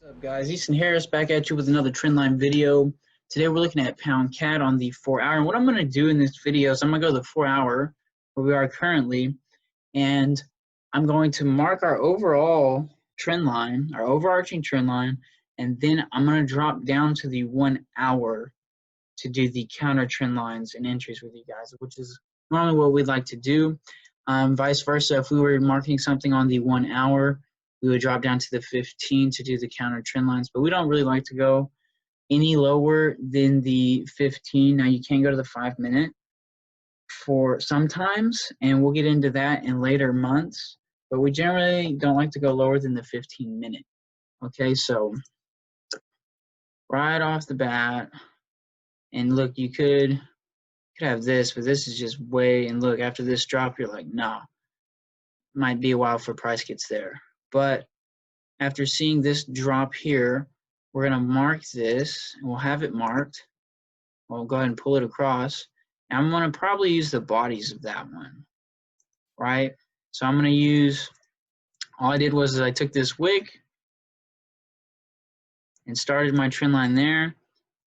What's up, guys? Easton Harris back at you with another trendline video. Today we're looking at pound cat on the 4-hour. And what I'm going to do in this video is I'm going to go to the 4-hour where we are currently, and I'm going to mark our overall trend line, our overarching trend line, and then I'm going to drop down to the 1 hour to do the counter trend lines and entries with you guys, which is normally what we'd like to do. Vice versa, if we were marking something on the 1 hour, we would drop down to the 15 to do the counter trend lines, but we don't really like to go any lower than the 15. Now you can go to the 5-minute for sometimes, and we'll get into that in later months, but we generally don't like to go lower than the 15-minute. Okay, so right off the bat, and look, you could have this, but this is just way, and look, after this drop, you're like, nah, might be a while for price gets there. But after seeing this drop here, we're going to mark this, and we'll have it marked. We'll go ahead and pull it across. And I'm going to probably use the bodies of that one, right? So I'm going to use, all I did was I took this wick and started my trend line there,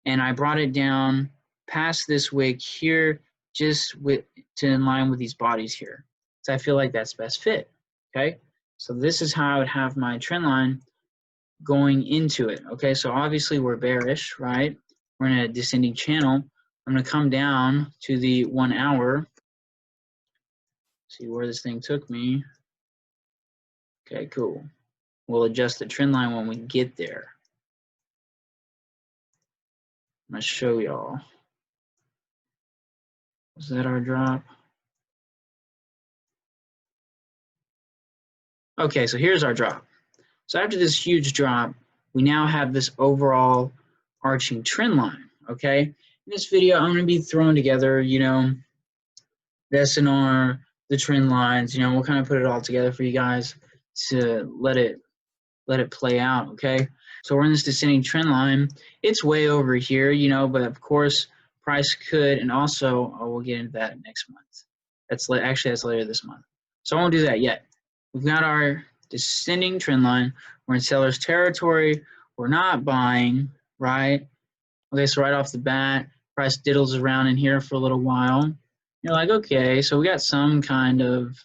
and I brought it down past this wick here, just to in line with these bodies here. So I feel like that's best fit, okay? So this is how I would have my trend line going into it. Okay, so obviously we're bearish, right? We're in a descending channel. I'm going to come down to the 1 hour. See where this thing took me. Okay, cool. We'll adjust the trend line when we get there. I'm going to show y'all. Was that our drop? Okay, so here's our drop. So after this huge drop, we now have this overall arching trend line, okay? In this video, I'm going to be throwing together, you know, the SNR, the trend lines, you know, we'll kind of put it all together for you guys to let it play out, okay? So we're in this descending trend line. It's way over here, you know, but of course, price could, and also, we'll get into that next month. That's later this month. So I won't do that yet. We've got our descending trend line. We're in seller's territory. We're not buying, right? Okay, so right off the bat, price diddles around in here for a little while. You're like, okay, so we got some kind of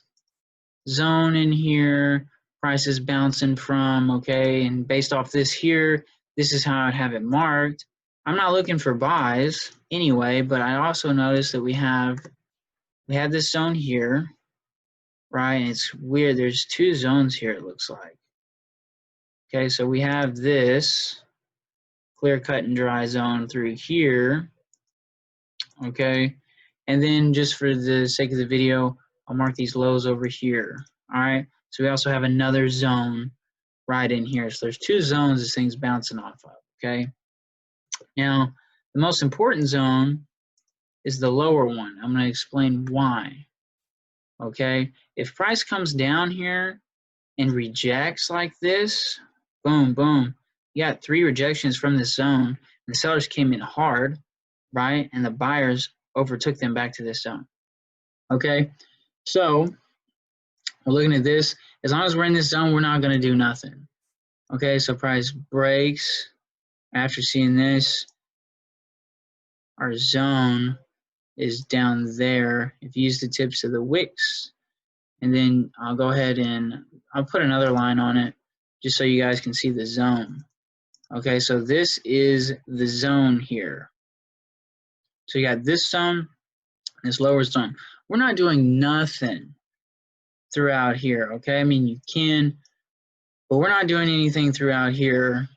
zone in here. Price is bouncing from, okay, and based off this here, this is how I'd have it marked. I'm not looking for buys anyway, but I also noticed that we have this zone here, right? And it's weird. There's two zones here, it looks like. Okay, so we have this clear cut and dry zone through here. Okay, and then just for the sake of the video, I'll mark these lows over here. All right, so we also have another zone right in here. So there's two zones this thing's bouncing off of. Okay, now the most important zone is the lower one. I'm going to explain why. Okay, if price comes down here and rejects like this, boom, boom, you got 3 rejections from this zone. The sellers came in hard, right? And the buyers overtook them back to this zone. Okay, so we're looking at this. As long as we're in this zone, we're not going to do nothing. Okay, so price breaks. After seeing this, our zone is down there. If you use the tips of the wicks, and then I'll go ahead and I'll put another line on it just so you guys can see the zone. Okay, so this is the zone here. So you got this zone, this lower zone. We're not doing nothing throughout here, okay? I mean, you can, but we're not doing anything throughout here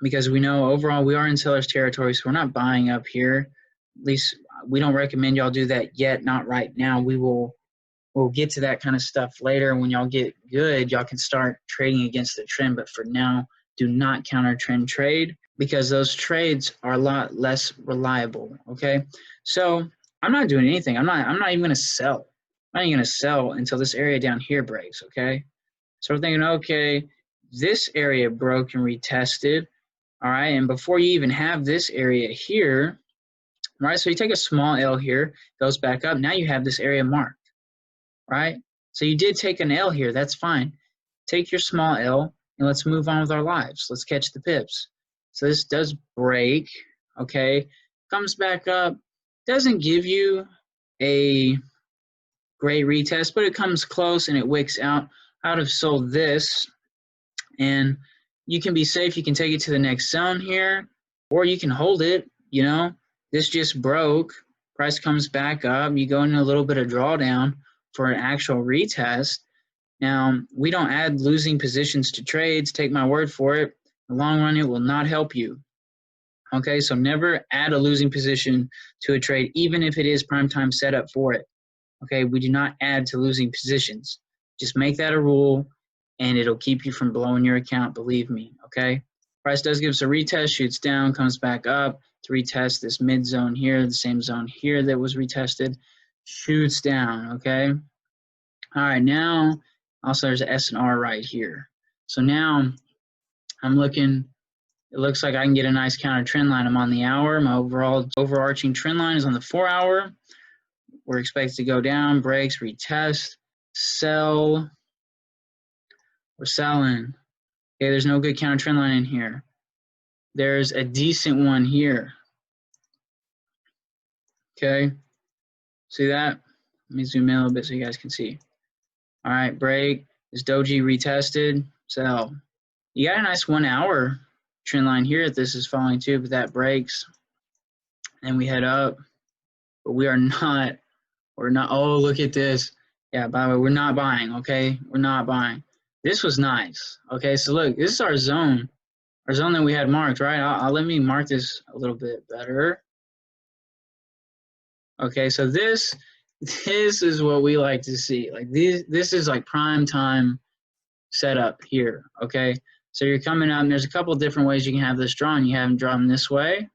because we know overall we are in seller's territory, so we're not buying up here. At least we don't recommend y'all do that yet, not right now. We'll get to that kind of stuff later. When y'all get good, y'all can start trading against the trend, but for now, do not counter trend trade because those trades are a lot less reliable, okay? So I'm not doing anything. I'm not even going to sell. I'm not even going to sell until this area down here breaks, okay? So we're thinking, okay, this area broke and retested, all right? And before you even have this area here, right? So you take a small L here, goes back up. Now you have this area marked, right? So you did take an L here. That's fine. Take your small L, and let's move on with our lives. Let's catch the pips. So this does break, okay? Comes back up, doesn't give you a great retest, but it comes close and it wicks out. I would have sold this, and you can be safe. You can take it to the next zone here, or you can hold it, you know. This just broke. Price comes back up. You go into a little bit of drawdown for an actual retest. Now, we don't add losing positions to trades. Take my word for it. In the long run, it will not help you. Okay, so never add a losing position to a trade, even if it is prime time setup for it. Okay, we do not add to losing positions. Just make that a rule, and it'll keep you from blowing your account, believe me, okay? Price does give us a retest, shoots down, comes back up to retest this mid zone here, the same zone here that was retested, shoots down, okay? All right, now, also there's an S&R right here. So now I'm looking, it looks like I can get a nice counter trend line. I'm on the hour. My overarching trend line is on the 4 hour. We're expected to go down, breaks, retest, sell. We're selling. Okay, there's no good counter trend line in here. There's a decent one here. Okay, see that? Let me zoom in a little bit so you guys can see. All right, break. This doji retested, sell. You got a nice 1 hour trend line here if this is falling too, but that breaks. And we head up, but we're not, oh, look at this. Yeah, by the way, we're not buying, okay? We're not buying. This was nice. Okay, so look, this is our zone that we had marked, right? I'll let me mark this a little bit better. Okay, so this is what we like to see. Like this is like prime time setup here, okay? So you're coming up, and there's a couple different ways you can have this drawn. You have it drawn this way,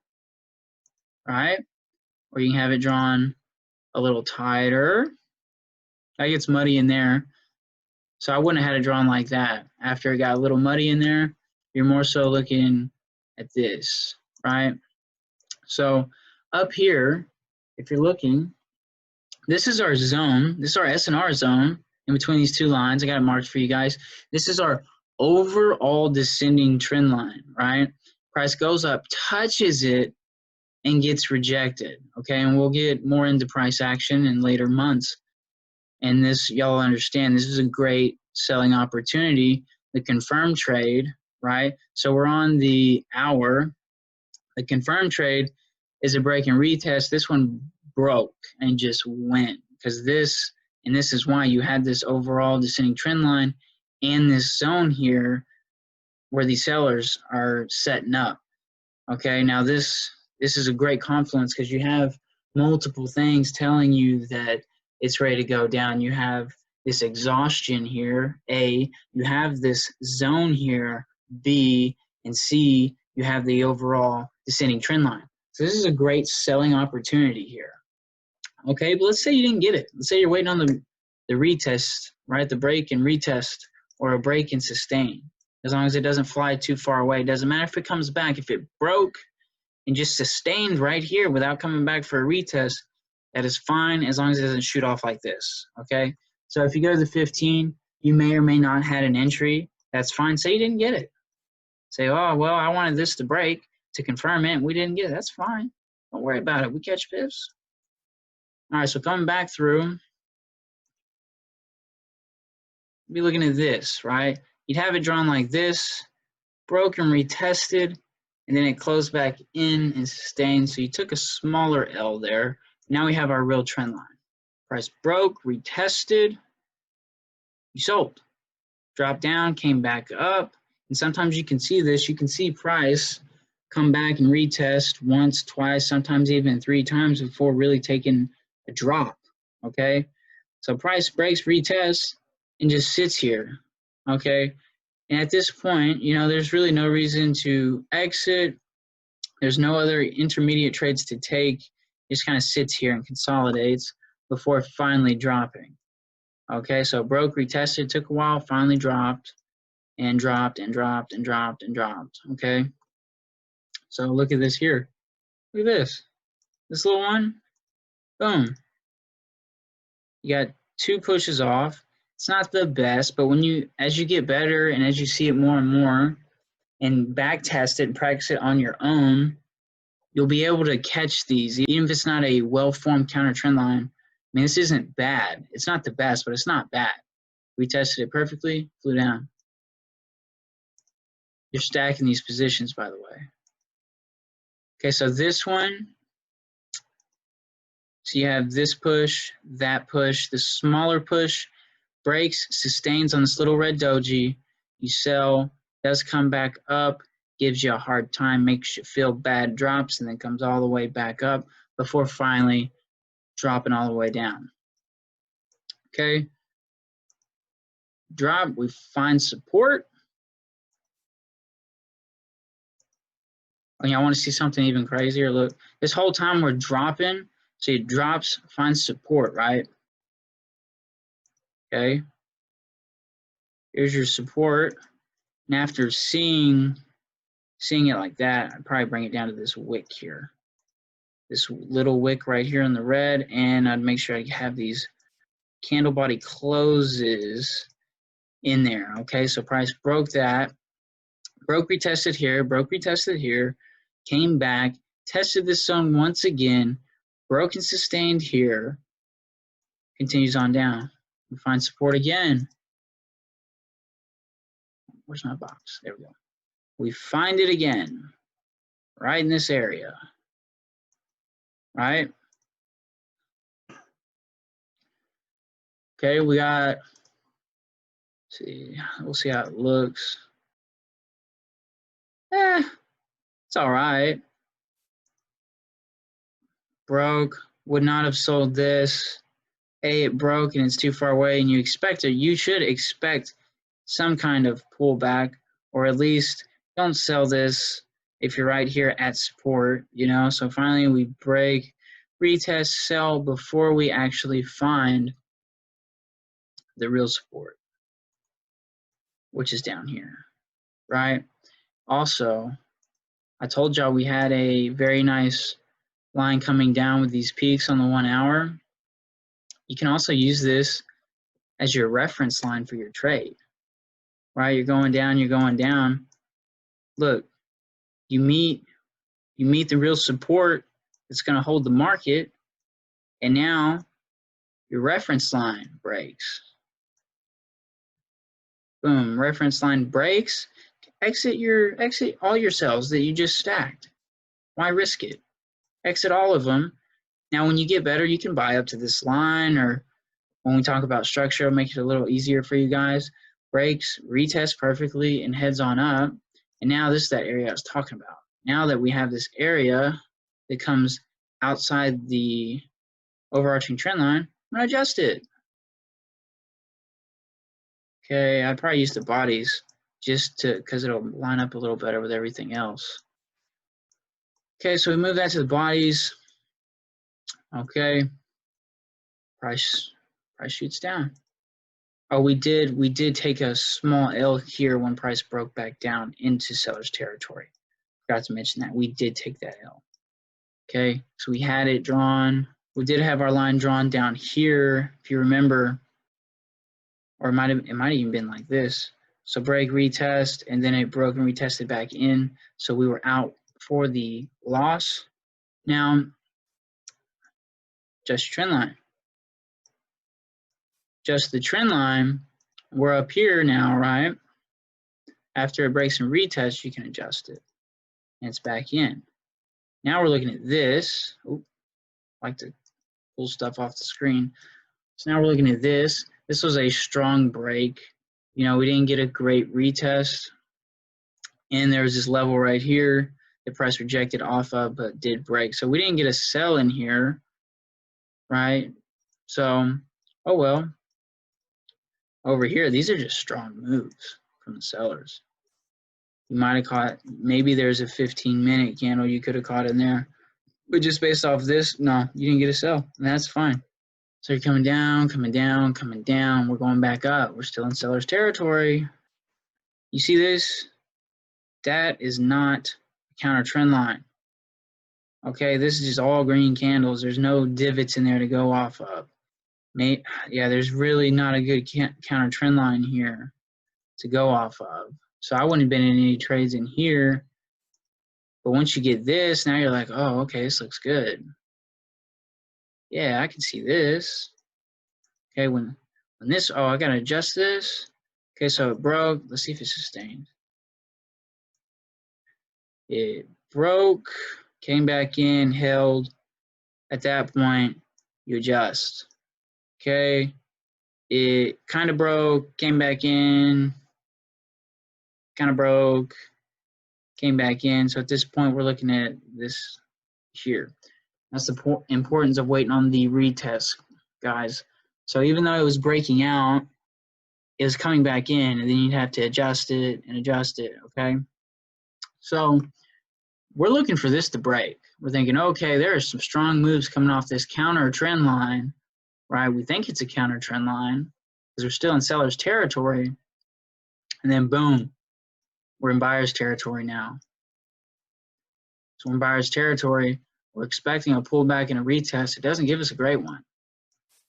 right? Or you can have it drawn a little tighter. That gets muddy in there. So I wouldn't have had it drawn like that. After it got a little muddy in there, you're more so looking at this, right? So up here, if you're looking, this is our zone. This is our S&R zone in between these two lines. I got it marked for you guys. This is our overall descending trend line, right? Price goes up, touches it, and gets rejected, okay? And we'll get more into price action in later months. And this, y'all understand, this is a great selling opportunity. The confirmed trade, right? So we're on the hour. The confirmed trade is a break and retest. This one broke and just went because this is why you had this overall descending trend line and this zone here where these sellers are setting up. Okay, now this is a great confluence because you have multiple things telling you that it's ready to go down. You have this exhaustion here, A. You have this zone here, B. And C, you have the overall descending trend line. So this is a great selling opportunity here. Okay, but let's say you didn't get it. Let's say you're waiting on the retest, right? The break and retest, or a break and sustain. As long as it doesn't fly too far away. It doesn't matter if it comes back. If it broke and just sustained right here without coming back for a retest, that is fine as long as it doesn't shoot off like this, okay? So if you go to the 15, you may or may not had an entry. That's fine. Say you didn't get it. Say, oh, well, I wanted this to break to confirm it, and we didn't get it. That's fine. Don't worry about it. We catch pips. All right, so coming back through, be looking at this, right? You'd have it drawn like this, broke and retested, and then it closed back in and sustained. So you took a smaller L there. Now we have our real trend line. Price broke, retested, you sold. Dropped down, came back up. And sometimes you can see this. You can see price come back and retest once, twice, sometimes even 3 times before really taking a drop, okay? So price breaks, retests, and just sits here, okay? And at this point, you know, there's really no reason to exit. There's no other intermediate trades to take. It just kind of sits here and consolidates before finally dropping. Okay, so broke, retested, took a while, finally dropped, and dropped, and dropped, and dropped, and dropped, okay? So look at this here. Look at this. This little one, boom. You got 2 pushes off. It's not the best, but as you get better and as you see it more and more and back test it and practice it on your own, you'll be able to catch these, even if it's not a well-formed counter trend line. I mean, this isn't bad. It's not the best, but it's not bad. We tested it perfectly, flew down. You're stacking these positions, by the way. Okay, so this one, so you have this push, the smaller push, breaks, sustains on this little red doji, you sell, does come back up, gives you a hard time, makes you feel bad, drops, and then comes all the way back up before finally dropping all the way down. Okay, drop, we find support. Oh, y'all want to see something even crazier? Look, this whole time we're dropping, so it drops, finds support, right? Okay, here's your support, and after seeing it like that, I'd probably bring it down to this wick here, this little wick right here in the red, and I'd make sure I have these candle body closes in there. Okay, so price broke that, broke retested here, came back, tested this zone once again, broke and sustained here, continues on down. We find support again. Where's my box? There we go. We find it again, right in this area, right? Okay, we got, we'll see how it looks. It's all right. Broke, would not have sold this. It broke and it's too far away, and you should expect some kind of pullback, or at least don't sell this if you're right here at support, you know. So finally we break, retest, sell before we actually find the real support, which is down here, right? Also, I told y'all we had a very nice line coming down with these peaks on the 1 hour. You can also use this as your reference line for your trade, right? You're going down. Look, you meet the real support that's going to hold the market, and now your reference line breaks. Boom, reference line breaks. Exit all your cells that you just stacked. Why risk it? Exit all of them. Now, when you get better, you can buy up to this line, or when we talk about structure, it'll make it a little easier for you guys. Breaks, retest perfectly, and heads on up. And now this is that area I was talking about. Now that we have this area that comes outside the overarching trend line, I'm going to adjust it. Okay, I probably use the bodies just because it'll line up a little better with everything else. Okay, so we move that to the bodies. Okay, price shoots down. Oh, we did take a small L here when price broke back down into seller's territory. Forgot to mention that. We did take that L. Okay, so we had it drawn. We did have our line drawn down here, if you remember, or it might have even been like this. So break, retest, and then it broke and retested back in. So we were out for the loss. Now, just trend line. Just the trend line, we're up here now, right? After it breaks and retests, you can adjust it. And it's back in. Now we're looking at this. Ooh, I like to pull stuff off the screen. So now we're looking at this. This was a strong break. You know, we didn't get a great retest. And there was this level right here the price rejected off of, but did break. So we didn't get a sell in here, right? So, oh well. Over here, these are just strong moves from the sellers. You might have caught, maybe there's a 15-minute candle you could have caught in there. But just based off this, no, you didn't get a sell, and that's fine. So you're coming down, coming down, coming down. We're going back up. We're still in seller's territory. You see this? That is not a counter trend line. Okay, this is just all green candles. There's no divots in there to go off of. Yeah, there's really not a good counter trend line here to go off of. So I wouldn't have been in any trades in here. But once you get this, now you're like, oh, okay, this looks good. Yeah, I can see this. Okay, when this, oh, I gotta adjust this. Okay, so it broke. Let's see if it's sustained. It broke, came back in, held. At that point, you adjust. Okay, it kind of broke, came back in, kind of broke, came back in. So at this point, we're looking at this here. That's the importance of waiting on the retest, guys. So even though it was breaking out, it was coming back in, and then you'd have to adjust it and adjust it, okay? So we're looking for this to break. We're thinking, okay, there are some strong moves coming off this counter trend line, right? We think it's a counter trend line because we're still in seller's territory. And then boom, we're in buyer's territory now. So we're in buyer's territory. We're expecting a pullback and a retest. It doesn't give us a great one,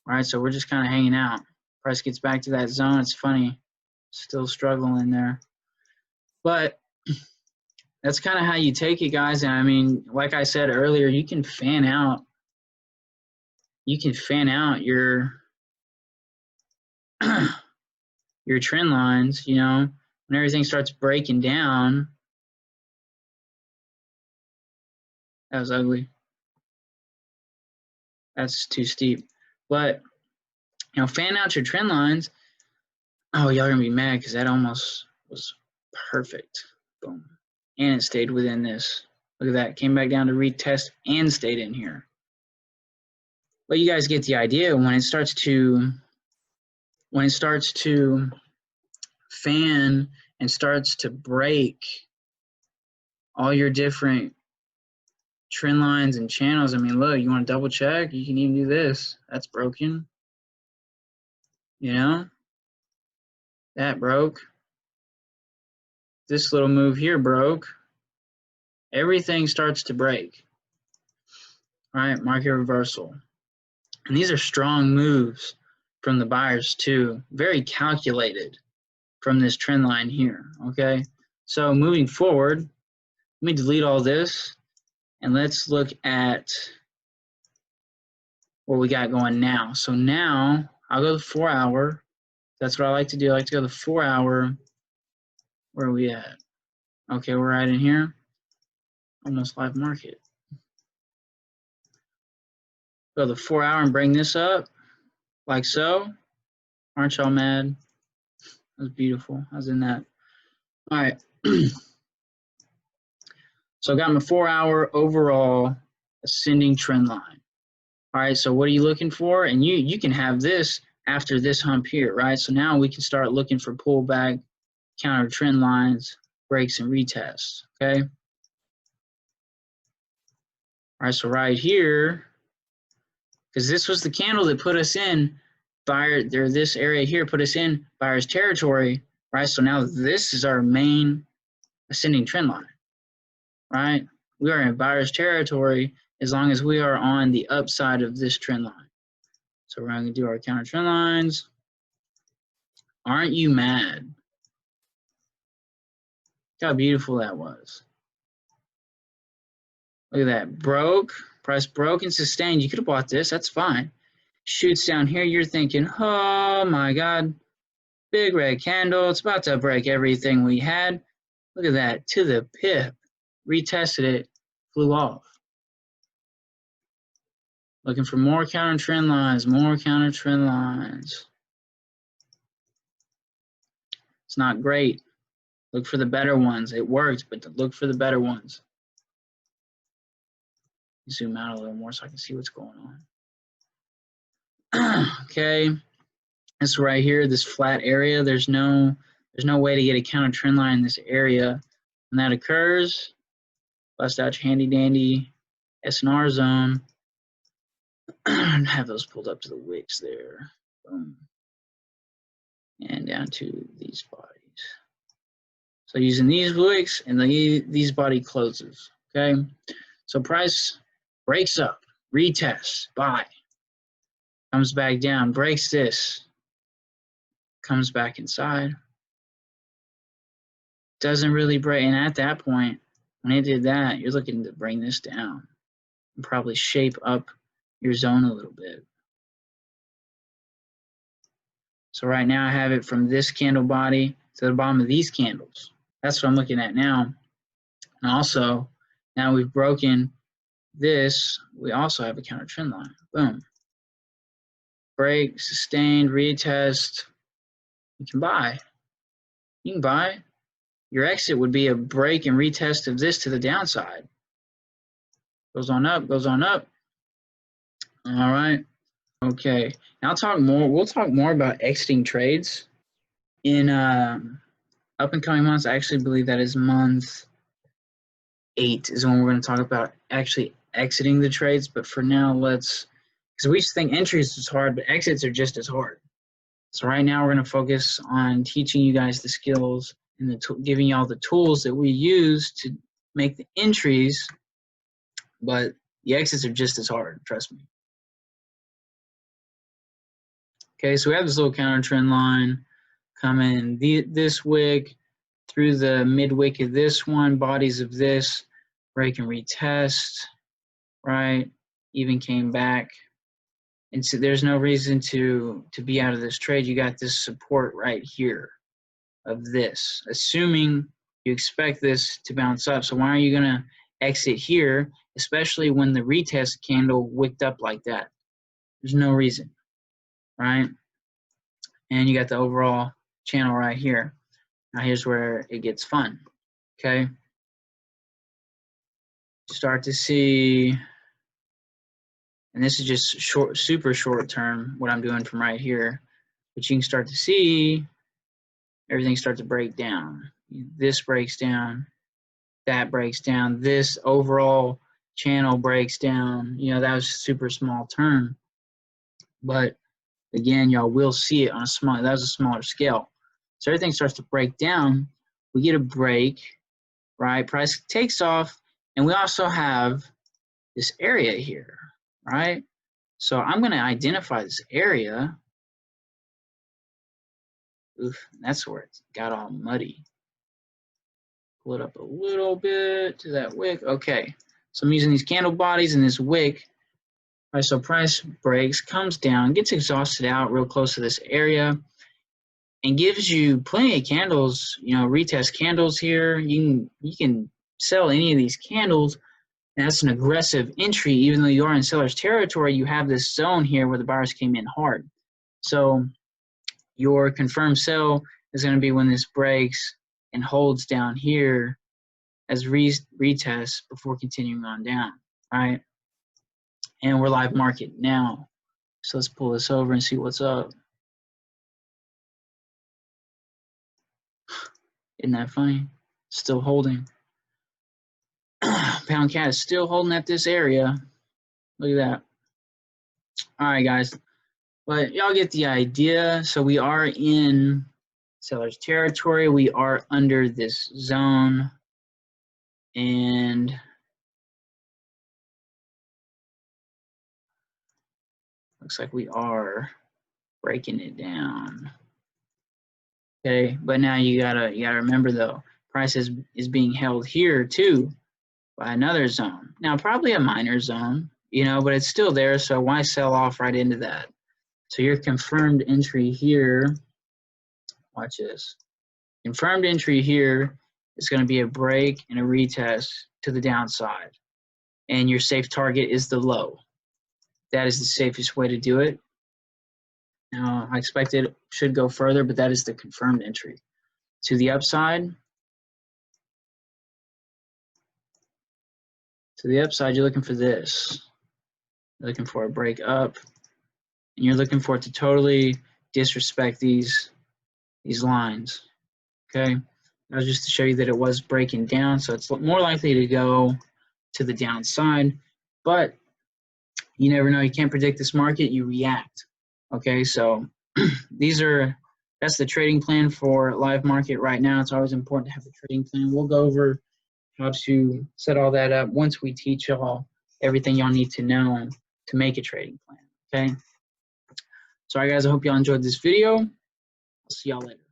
right? So we're just kind of hanging out. Price gets back to that zone. It's funny, still struggling there. But that's kind of how you take it, guys. And I mean, like I said earlier, you can fan out. You can fan out your your trend lines, you know, when everything starts breaking down. That was ugly. That's too steep. But, you know, fan out your trend lines. Oh, y'all are going to be mad because that almost was perfect. Boom. And it stayed within this. Look at that. Came back down to retest and stayed in here. But you guys get the idea. When it starts to fan and starts to break all your different trend lines and channels. I mean, look, you want to double check? You can even do this. That's broken. You know? That broke. This little move here broke. Everything starts to break. All right, market reversal. And these are strong moves from the buyers too. Very calculated from this trend line here, okay? So moving forward, let me delete all this and let's look at what we got going now. So now I'll go to 4 hour. That's what I like to do. I like to go to 4 hour. Where are we at? Okay, we're right in here. Almost live market. Go to the 4 hour and bring this up like so. Aren't y'all mad? That was beautiful. I was in that. All right. So I got my 4 hour overall ascending trend line. All right, so what are you looking for? And you can have this after this hump here, right? So now we can start looking for pullback, counter trend lines, breaks, and retests, okay? All right, so right here, because this was the candle that put us in this area here put us in buyer's territory, right? So now this is our main ascending trend line, right? We are in buyer's territory as long as we are on the upside of this trend line. So we're going to do our counter trend lines. Aren't you mad? Look how beautiful that was. Look at that. Broke. Price broke and sustained. You could have bought this. That's fine. Shoots down here. You're thinking, oh my God. Big red candle. It's about to break everything we had. Look at that. To the pip. Retested it. Flew off. Looking for more counter trend lines. More counter trend lines. It's not great. Look for the better ones. It worked, but look for the better ones. Zoom out a little more so I can see what's going on. Okay, this right here, this flat area, there's no way to get a counter trend line in this area. When that occurs, bust out your handy dandy S&R zone and have those pulled up to the wicks there. Boom. And down to these bodies. So using these wicks and these body closes. Okay, so price breaks up, retests, buy. comes back down, breaks this, comes back inside. Doesn't really break, and at that point, when it did that, you're looking to bring this down and probably shape up your zone a little bit. So right now I have it from this candle body to the bottom of these candles. That's what I'm looking at now. And also, now we've broken this, we also have a counter trend line. Boom. Break, sustained, retest. You can buy. You can buy. Your exit would be a break and retest of this to the downside. Goes on up, goes on up. All right. Okay. Now I'll talk more. We'll talk more about exiting trades in up and coming months. I actually believe that is month 8 is when we're going to talk about actually exiting the trades. But for now, because we just think entries is hard, but exits are just as hard. So right now we're going to focus on teaching you guys the skills and giving y'all the tools that we use to make the entries, but the exits are just as hard, trust me. Okay, so we have this little counter trend line coming this wick through the mid wick of this one, bodies of this, break and retest, right? Even came back. And so there's no reason to be out of this trade. You got this support right here of this, assuming you expect this to bounce up. So why are you going to exit here, especially when the retest candle wicked up like that? There's no reason, right? And you got the overall channel right here. Now here's where it gets fun, okay? Start to see, and this is just short, super short term, what I'm doing from right here, but you can start to see everything start to break down. This breaks down, that breaks down, this overall channel breaks down. You know, that was super small term, but again, y'all will see it on that was a smaller scale. So everything starts to break down. We get a break, right? Price takes off, and we also have this area here, right? So I'm going to identify this area. Oof, that's where it got all muddy. Pull it up a little bit to that wick. Okay, so I'm using these candle bodies and this wick. All right, so price breaks, comes down, gets exhausted out real close to this area, and gives you plenty of candles, you know, retest candles here. You can sell any of these candles. And that's an aggressive entry. Even though you are in seller's territory, you have this zone here where the buyers came in hard. So your confirmed sell is going to be when this breaks and holds down here as retest before continuing on down, right? And we're live market now. So let's pull this over and see what's up. Isn't that funny? Still holding. Pound cat is still holding at this area. Look at that. All right, guys. But y'all get the idea. So we are in seller's territory. We are under this zone. And looks like we are breaking it down. Okay, but now you gotta remember though, price is being held here too by another zone. Now probably a minor zone, you know, but it's still there, so why sell off right into that? So your confirmed entry here, watch this. Confirmed entry here is going to be a break and a retest to the downside. And your safe target is the low. That is the safest way to do it. Now, I expect it should go further, but that is the confirmed entry. To the upside, you're looking for this. You're looking for a break up, and you're looking for it to totally disrespect these lines, okay? That was just to show you that it was breaking down, so it's more likely to go to the downside, but you never know. You can't predict this market, you react, okay? So that's the trading plan for live market right now. It's always important to have a trading plan. We'll go over how to set all that up once we teach y'all everything y'all need to know to make a trading plan, okay? So, all right, guys, I hope y'all enjoyed this video. I'll see y'all later.